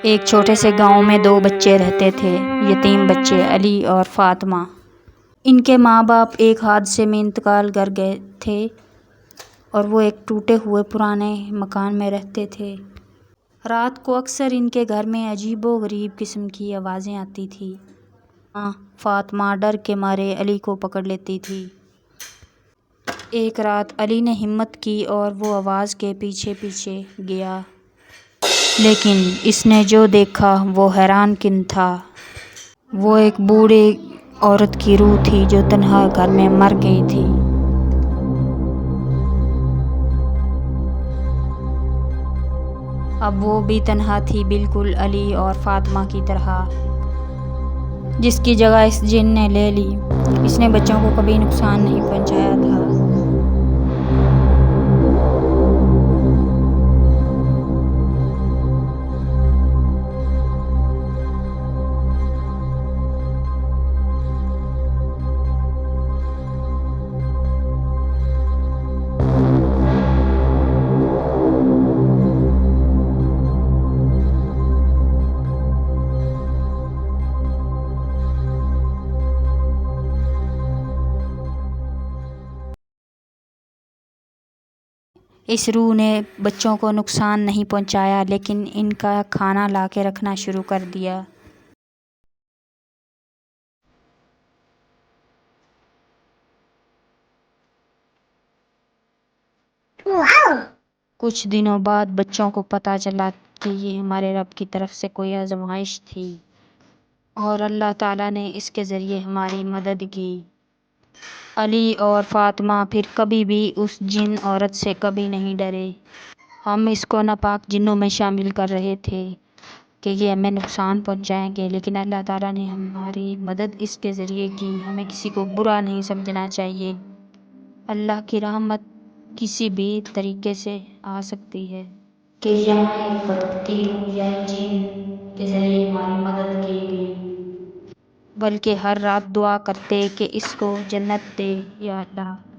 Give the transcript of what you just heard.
ایک چھوٹے سے گاؤں میں دو بچے رہتے تھے، یتیم بچے علی اور فاطمہ۔ ان کے ماں باپ ایک حادثے میں انتقال کر گئے تھے اور وہ ایک ٹوٹے ہوئے پرانے مکان میں رہتے تھے۔ رات کو اکثر ان کے گھر میں عجیب و غریب قسم کی آوازیں آتی تھیں۔ ماں فاطمہ ڈر کے مارے علی کو پکڑ لیتی تھی۔ ایک رات علی نے ہمت کی اور وہ آواز کے پیچھے پیچھے گیا، لیکن اس نے جو دیکھا وہ حیران کن تھا۔ وہ ایک بوڑھی عورت کی روح تھی جو تنہا گھر میں مر گئی تھی۔ اب وہ بھی تنہا تھی، بالکل علی اور فاطمہ کی طرح، جس کی جگہ اس جن نے لے لی۔ اس نے بچوں کو کبھی نقصان نہیں پہنچایا تھا۔ اس روح نے بچوں کو نقصان نہیں پہنچایا، لیکن ان کا کھانا لا کے رکھنا شروع کر دیا۔ کچھ دنوں بعد بچوں کو پتہ چلا کہ یہ ہمارے رب کی طرف سے کوئی آزمائش تھی اور اللہ تعالیٰ نے اس کے ذریعے ہماری مدد کی۔ علی اور فاطمہ پھر کبھی بھی اس جن عورت سے کبھی نہیں ڈرے۔ ہم اس کو ناپاک جنوں میں شامل کر رہے تھے کہ یہ ہمیں نقصان پہنچائیں گے، لیکن اللہ تعالیٰ نے ہماری مدد اس کے ذریعے کی۔ ہمیں کسی کو برا نہیں سمجھنا چاہیے۔ اللہ کی رحمت کسی بھی طریقے سے آ سکتی ہے کہ یہاں ایک بھٹکتی روح یا جن کے ذریعے ہماری مدد کی گئی، بلکہ ہر رات دعا کرتے کہ اس کو جنت دے یا اللہ۔